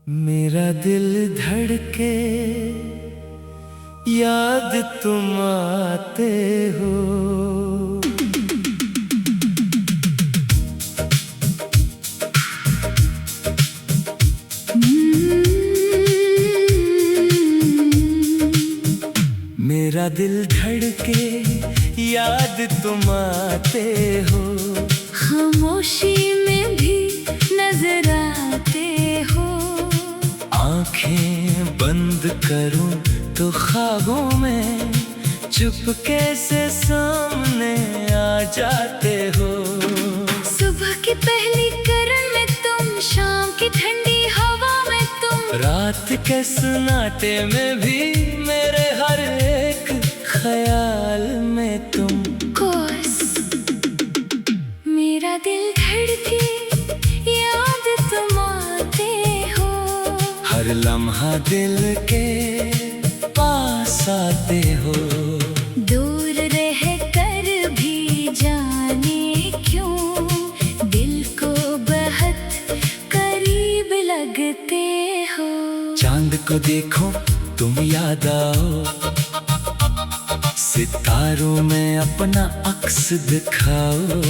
मेरा दिल धड़के, याद तुम आते हो। मेरा दिल धड़के, याद तुम आते हो। खामोशी में भी नजर आते हो। आंखें बंद करूं तो ख्वाबों में चुपके से सामने आ जाते हो। सुबह की पहली किरण में तुम, शाम की ठंडी हवा में तुम, रात के सन्नाटे में भी मेरे हर एक ख्याल में तुम। कोस मेरा दिल धड़के, याद तुम आते हो। हर लम्हा दिल के पास आते हो। दूर रह कर भी जाने क्यों, दिल को बहुत करीब लगते हो। चांद को देखो तुम याद आओ, सितारों में अपना अक्स दिखाओ।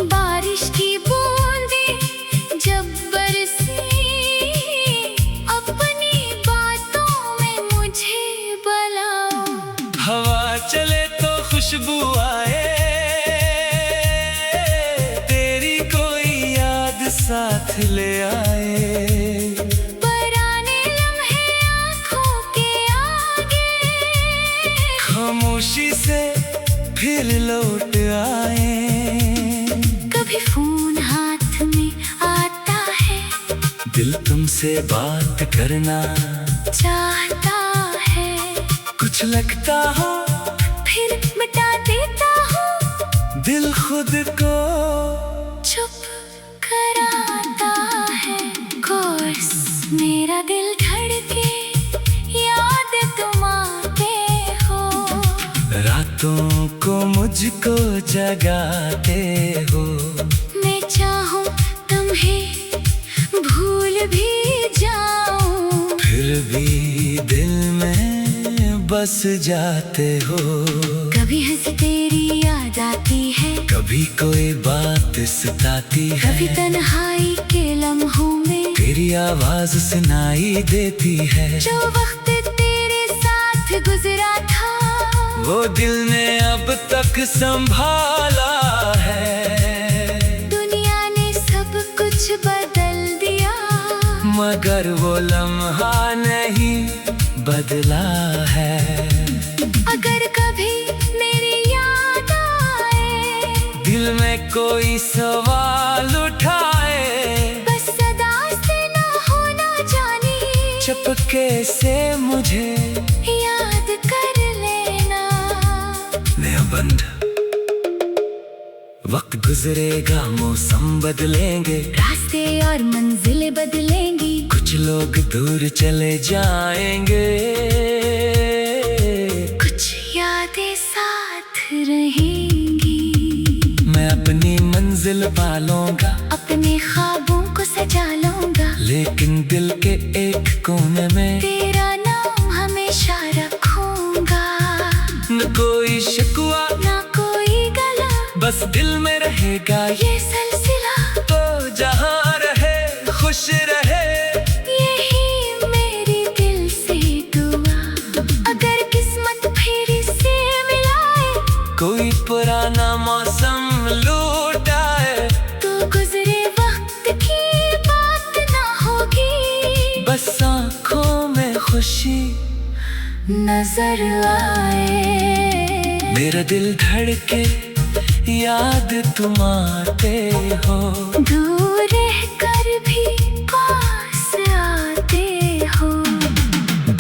बारिश की बूंदें जब बरसी, अपनी बातों में मुझे बुलाओ। हवा चले तो खुशबू आए, तेरी कोई याद साथ ले आए। पुराने लम्हे आँखों के आगे, खामोशी से फिर लौट आए। कभी फोन हाथ में आता है, दिल तुमसे बात करना चाहता है। कुछ लगता हो फिर मिटा देता हूँ, दिल खुद को चुप कराता है। कोर्स मेरा दिल धड़के, याद तुम आते हो। रातों को मुझको जगाते हो। मैं चाहूं तुम्हें भूल भी जाऊं, फिर भी दिल में बस जाते हो। कभी हंसी तेरी याद आती है, कभी कोई बात सताती है। कभी तन्हाई के लम्हों में तेरी आवाज सुनाई देती है। जो वक्त तेरे साथ गुजरा था, वो दिल ने अब तक संभाला है। दुनिया ने सब कुछ बदल दिया, मगर वो लम्हा नहीं बदला है। अगर कभी मेरी याद आए, दिल में कोई सवाल उठाए, बस सदा से ना होना जानी, चुपके से मुझे याद कर लेना। नया बंद। वक्त गुजरेगा, मौसम बदलेंगे, रास्ते और मंजिलें बदलेंगी, कुछ लोग दूर चले जाएंगे, कुछ यादें साथ रहेंगी। मैं अपनी मंजिल पालूंगा, अपने ख्वाबों को सजा लूंगा, लेकिन दिल के एक कोने में तेरा नाम हमेशा रखूंगा। न कोई शिकवा ना कोई गला, बस दिल में रहेगा ये सिलसिला। तो जहाँ रहे खुश रहे, यही मेरी दिल से दुआ। अगर किस्मत फिर से मिलाए, कोई पुराना मौसम लौट आए, तो गुजरे वक्त की बात ना होगी, बस आँखों में खुशी नजर आए। मेरा दिल धड़के, याद तुम आते हो। दूर रह कर भी पास आते हो।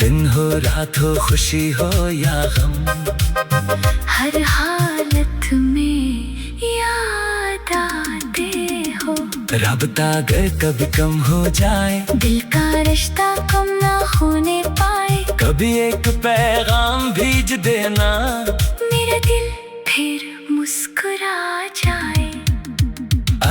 दिन हो रात हो, खुशी हो या गम, हर हालत में याद आते हो। राबता अगर कभी कम हो जाए, दिल का रिश्ता कम ना होने पाए, कभी एक पैगाम भेज देना, मेरा दिल फिर मुस्कुरा जाए।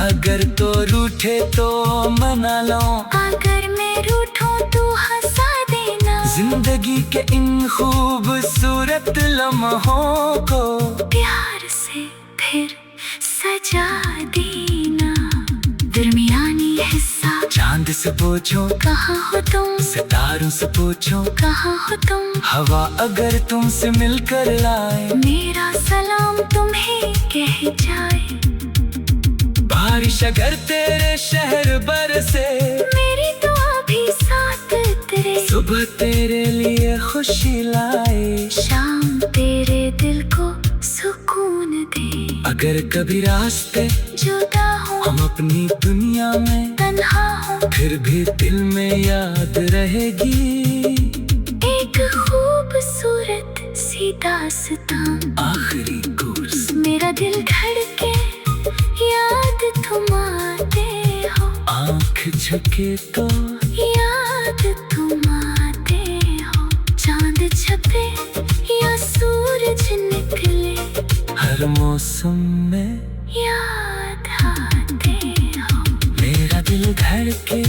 अगर तो रूठे तो मना लो, अगर मैं रूठूं तो हंसा देना। जिंदगी के इन खूबसूरत लम्हों को प्यार से फिर सजा देना। दरमियानी हिस्सा चांद से पूछो कहाँ हो तुम, सितारों से पूछो कहाँ हो तुम। हवा अगर तुमसे मिलकर लाए, मेरा सलाम तुम्हें कह जाए। बारिश अगर तेरे शहर बरसे, मेरी दुआ भी साथ तेरे। सुबह तेरे लिए खुशी लाए, शाम तेरे दिल को सुकून दे। अगर कभी रास्ते जुदा हूँ, हम अपनी दुनिया में तन्हा हूँ, फिर भी दिल में याद रहेगी एक खूबसूरत सी दास्तां। आखिरी कोर्स। मेरा दिल धड़के याद तुम आते हो, आँख झुके तो याद तुम आते हो। चांद छपे या सूरज निकले, हर मौसम में याद आते हो। मेरा दिल धड़के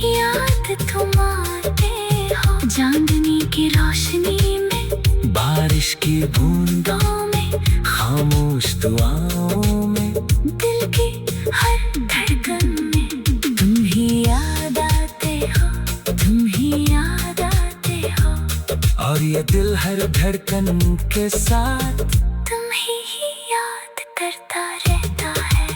याद तुम आते हो। चांदनी की रोशनी में, बारिश की बूंदों दो में, खामोश दुआओं में, दिल की हर धड़कन में तुम ही याद आते हो, तुम ही याद आते हो। और ये दिल हर धड़कन के साथ तुम ही याद करता रहता है।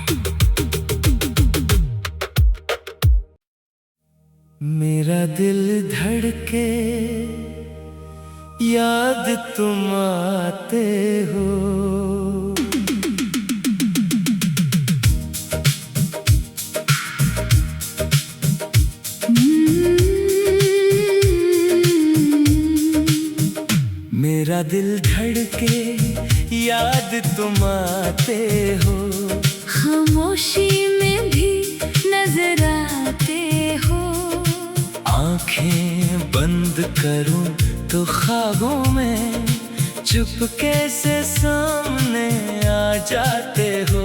मेरा दिल धड़के याद तुम आते हो। मेरा दिल धड़के याद तुम आते हो। खामोशी में भी नजर आते हो। आंखें बंद करूं तो ख्वाबों में चुपके से सामने आ जाते हो।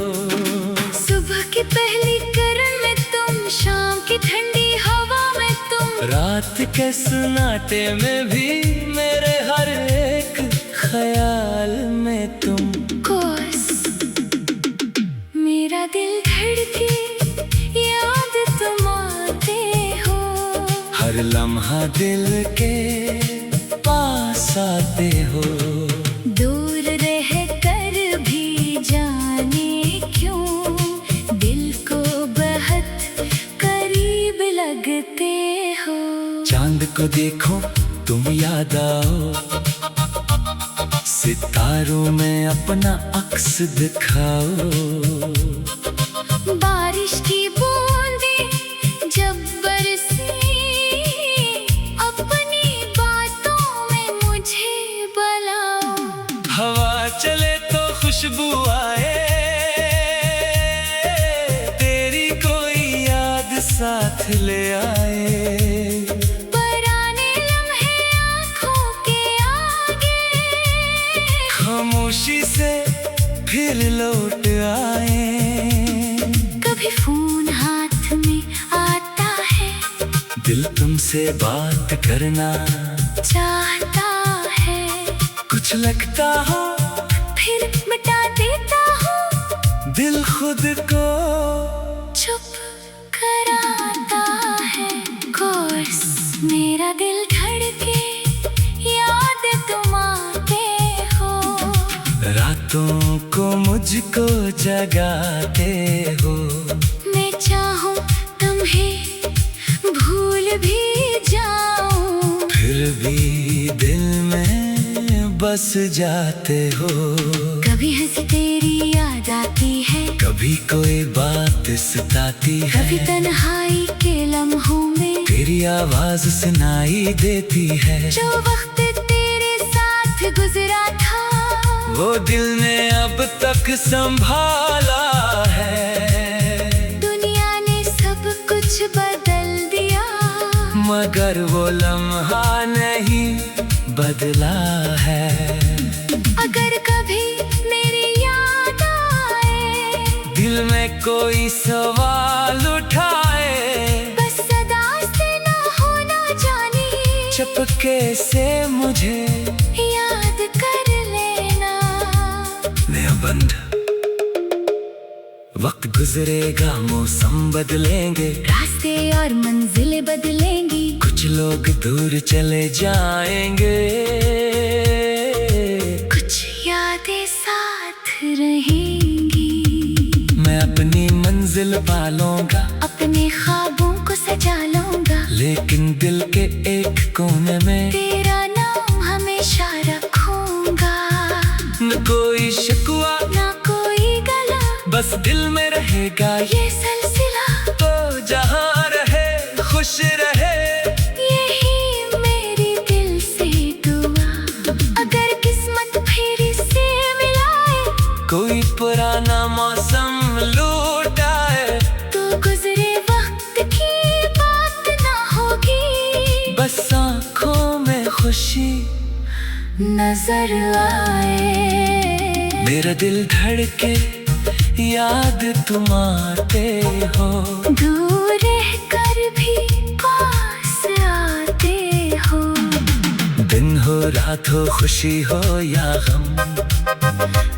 सुबह की पहली किरण में तुम, शाम की ठंडी हवा में तुम, रात के सन्नाटे में भी मेरे हर एक ख्याल में तुम। कोस मेरा दिल धड़के याद तुम आते हो। हर लम्हा दिल के पास आते हो। दूर रह कर भी जाने क्यों, दिल को बहुत करीब लगते हो। चांद को देखो तुम याद आओ, सितारों में अपना अक्स दिखाओ। बारिश की बूंदें जब बरसी, अपनी बातों में मुझे बुलाओ। हवा चले तो खुशबू आए, तेरी कोई याद साथ ले आए। पुराने लम्हे आँखों के आगे, खामोशी से फिर लौट आए। कभी फोन हाथ में आता है, दिल तुमसे बात करना चाहता है। कुछ लगता हो फिर मिटा देता हूँ, दिल खुद को चुप कराता है। कोर्स मेरा दिल धड़के याद तुम आते हो। रातों को मुझको जगाते हो। मैं चाहूँ तुम्हें भूल भी जाऊं, फिर भी दिल में बस जाते हो। कभी हंसी तेरी याद आती है, कभी कोई बात सताती है। कभी तन्हाई के लम्हों में तेरी आवाज सुनाई देती है। जो वक्त तेरे साथ गुजरा था, वो दिल ने अब तक संभाला है। दुनिया ने सब कुछ बदल दिया, मगर वो लम्हा नहीं बदला है। अगर कभी मेरी याद आए, दिल में कोई सवाल उठाए, बस सदा से ना होना जाने, चुपके से मुझे याद कर लेना। नया बंद। वक्त गुजरेगा, मौसम बदलेंगे, रास्ते और मंजिलें बदलेंगी, कुछ लोग दूर चले जाएंगे, कुछ यादें साथ रहेंगी। मैं अपनी मंजिल पालूंगा, अपने ख्वाबों को सजा लूंगा, लेकिन दिल के एक कोने में तेरा नाम हमेशा रखूंगा। न कोई शिकवा ना कोई गला, बस दिल में रहेगा ये सिलसिला, तो जहाँ रहे खुश रहे। यही मेरी दिल से दुआ। अगर किस्मत फिर से मिलाए, कोई पुराना मौसम लौट आए, तो गुजरे वक्त की बात ना होगी, बस आँखों में खुशी नजर आए। मेरा दिल धड़के, याद तुम आते हो, दूर रहकर भी पास आते हो। दिन हो रात हो खुशी हो या गम,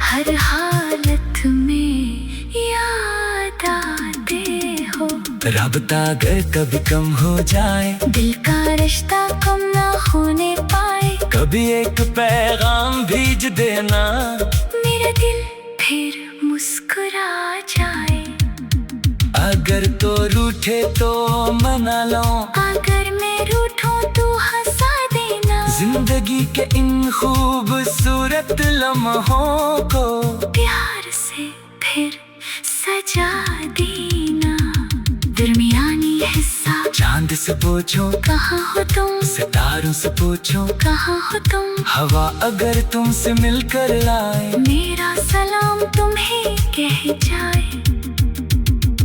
हर हालत में याद आते हो। राबता अगर कभी कम हो जाए, दिल का रिश्ता कम ना होने पाए, कभी एक पैगाम भेज देना, मेरा दिल फिर मुस्कुरा जाए। अगर तो रूठे तो मना लो, अगर मैं रूठूं तो हंसा देना, जिंदगी के इन खूबसूरत लम्हों को प्यार से फिर सजा देना। दरमियानी हिस्सा, चांद से पूछो कहाँ हो तुम, सितारों से पूछो कहाँ हो तुम। हवा अगर तुमसे मिलकर लाए, मेरा सलाम तुम्हें कह जाए।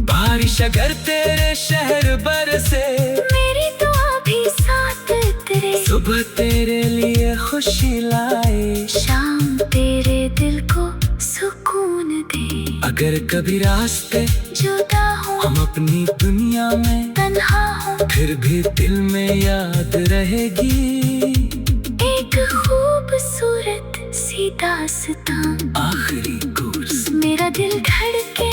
बारिश अगर तेरे शहर बरसे, मेरी दुआ भी साथ तेरे, सुबह तेरे लिए खुशी लाए, शाम तेरे दिल को सुकून दे। अगर कभी रास्ते जुदा हूँ, हम अपनी दुनिया में तन्हा हूँ, फिर भी दिल में याद रहेगी एक खूबसूरत सी दास्तां। आखिरी कोर्स। मेरा दिल धड़के,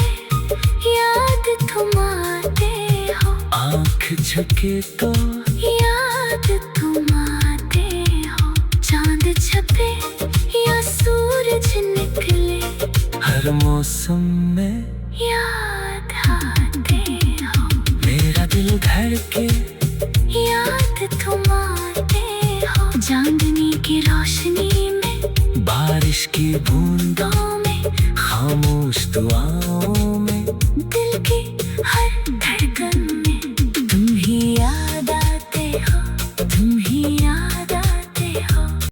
याद तुम आते हो, आँख झपके तो याद तुम आते हो। चांद छपे या सूरज निकले, हर मौसम में याद आते हो। मेरा दिल धड़के, याद तुम आते हो। चांदनी की रोशनी में, बारिश की बूंदों में, खामोश दुआओं